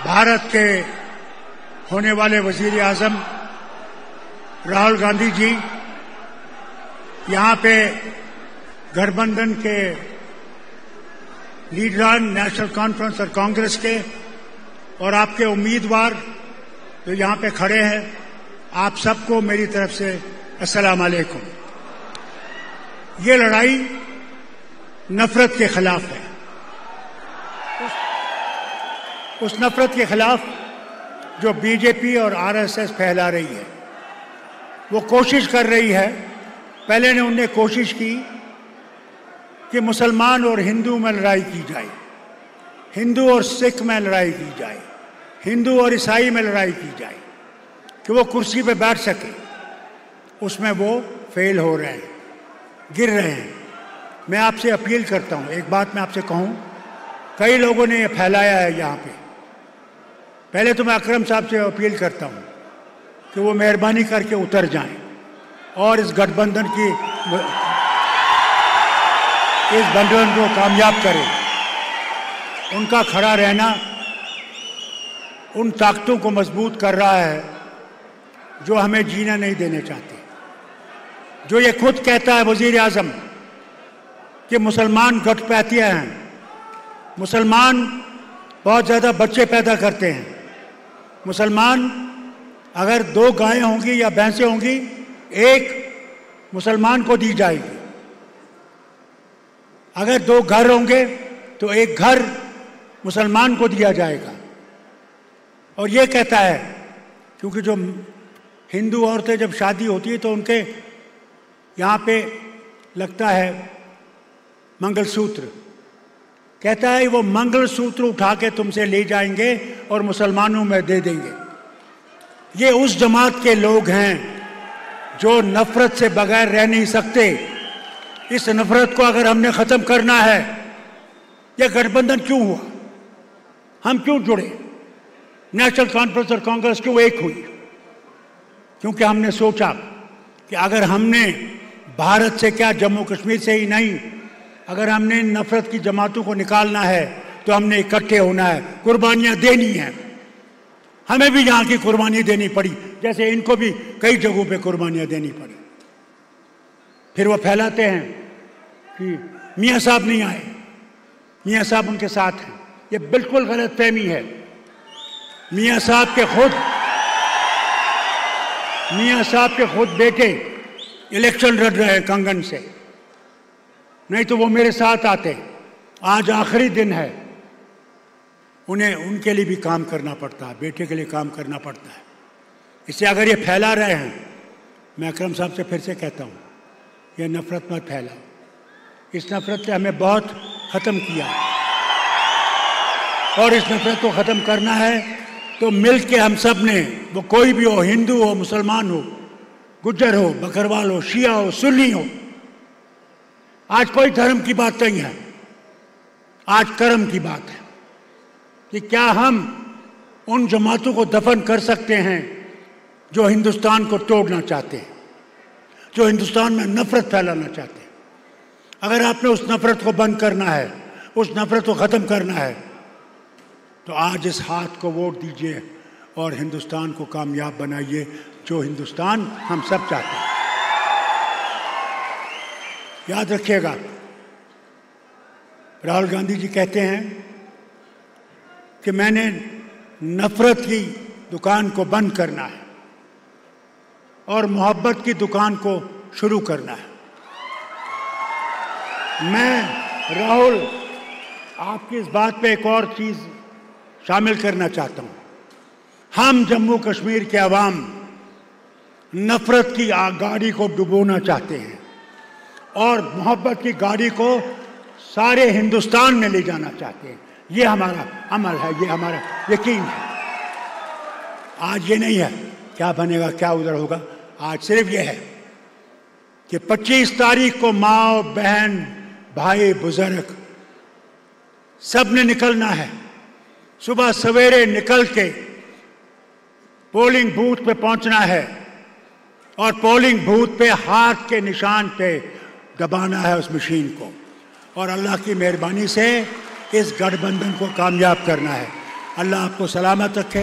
भारत के होने वाले वजीर आजम राहुल गांधी जी यहाँ पे गठबंधन के लीडरान नेशनल कॉन्फ्रेंस और कांग्रेस के और आपके उम्मीदवार जो यहाँ पे खड़े हैं, आप सबको मेरी तरफ से अस्सलाम वालेकुम। ये लड़ाई नफरत के खिलाफ है। उस नफरत के खिलाफ जो बीजेपी और आरएसएस फैला रही है, वो कोशिश कर रही है। पहले ने उनने कोशिश की कि मुसलमान और हिंदू में लड़ाई की जाए, हिंदू और सिख में लड़ाई की जाए, हिंदू और ईसाई में लड़ाई की जाए कि वो कुर्सी पे बैठ सके। उसमें वो फेल हो रहे हैं, गिर रहे हैं। मैं आपसे अपील करता हूं, एक बात मैं आपसे कहूं, कई लोगों ने ये फैलाया है यहाँ पे। पहले तो मैं अकरम साहब से अपील करता हूं कि वो मेहरबानी करके उतर जाएं और इस गठबंधन को कामयाब करें। उनका खड़ा रहना उन ताकतों को मजबूत कर रहा है जो हमें जीना नहीं देने चाहते। जो ये खुद कहता है वजीर आजम कि मुसलमान घटपैतिया हैं, मुसलमान बहुत ज़्यादा बच्चे पैदा करते हैं, मुसलमान अगर 2 गायें होंगी या भैंसें होंगी, एक मुसलमान को दी जाएगी। अगर 2 घर होंगे तो एक घर मुसलमान को दिया जाएगा। और ये कहता है क्योंकि जो हिंदू औरतें जब शादी होती है तो उनके यहाँ पे लगता है मंगलसूत्र, कहता है वो मंगलसूत्र उठा के तुमसे ले जाएंगे और मुसलमानों में दे देंगे। ये उस जमात के लोग हैं जो नफरत से बगैर रह नहीं सकते। इस नफरत को अगर हमने ख़त्म करना है, यह गठबंधन क्यों हुआ, हम क्यों जुड़े, नेशनल कॉन्फ्रेंस और कांग्रेस क्यों एक हुई? क्योंकि हमने सोचा कि अगर हमने भारत से क्या, जम्मू कश्मीर से ही नहीं, अगर हमने नफरत की जमातों को निकालना है तो हमने इकट्ठे होना है, कुर्बानियां देनी है। हमें भी यहाँ की कुर्बानी देनी पड़ी, जैसे इनको भी कई जगहों पे कुर्बानियां देनी पड़ी। फिर वो फैलाते हैं कि मियाँ साहब नहीं आए, मियाँ साहब उनके साथ हैं। ये बिल्कुल गलत फहमी है। मियाँ साहब के खुद बेटे इलेक्शन लड़ रहे हैं कंगन से, नहीं तो वो मेरे साथ आते। आज आखिरी दिन है, उन्हें उनके लिए भी काम करना पड़ता है, बेटे के लिए काम करना पड़ता है। इससे अगर ये फैला रहे हैं, मैं अकरम साहब से फिर से कहता हूँ, ये नफरत मत फैलाओ। इस नफरत से हमें बहुत ख़त्म किया है और इस नफरत को ख़त्म करना है तो मिल के हम सब ने, वो कोई भी हो, हिंदू हो, मुसलमान हो, गुज्जर हो, बकरवाल हो, शिया हो, सुन्नी हो, आज कोई धर्म की बात नहीं है, आज कर्म की बात है कि क्या हम उन जमातों को दफन कर सकते हैं जो हिंदुस्तान को तोड़ना चाहते हैं, जो हिंदुस्तान में नफरत फैलाना चाहते हैं। अगर आपने उस नफरत को बंद करना है, उस नफरत को ख़त्म करना है, तो आज इस हाथ को वोट दीजिए और हिंदुस्तान को कामयाब बनाइए, जो हिंदुस्तान हम सब चाहते हैं। याद रखिएगा, राहुल गांधी जी कहते हैं कि मैंने नफरत की दुकान को बंद करना है और मोहब्बत की दुकान को शुरू करना है। मैं राहुल आपकी इस बात पे एक और चीज़ शामिल करना चाहता हूँ। हम जम्मू कश्मीर के अवाम नफरत की गाड़ी को डुबोना चाहते हैं और मोहब्बत की गाड़ी को सारे हिंदुस्तान में ले जाना चाहते हैं। ये हमारा अमल है, ये हमारा यकीन है। आज ये नहीं है क्या बनेगा, क्या उधर होगा। आज सिर्फ ये है कि 25 तारीख को माँ बहन भाई बुजुर्ग सब ने निकलना है। सुबह सवेरे निकल के पोलिंग बूथ पे पहुंचना है और पोलिंग बूथ पे हाथ के निशान पे दबाना है उस मशीन को और अल्लाह की मेहरबानी से इस गठबंधन को कामयाब करना है। अल्लाह आपको सलामत रखे।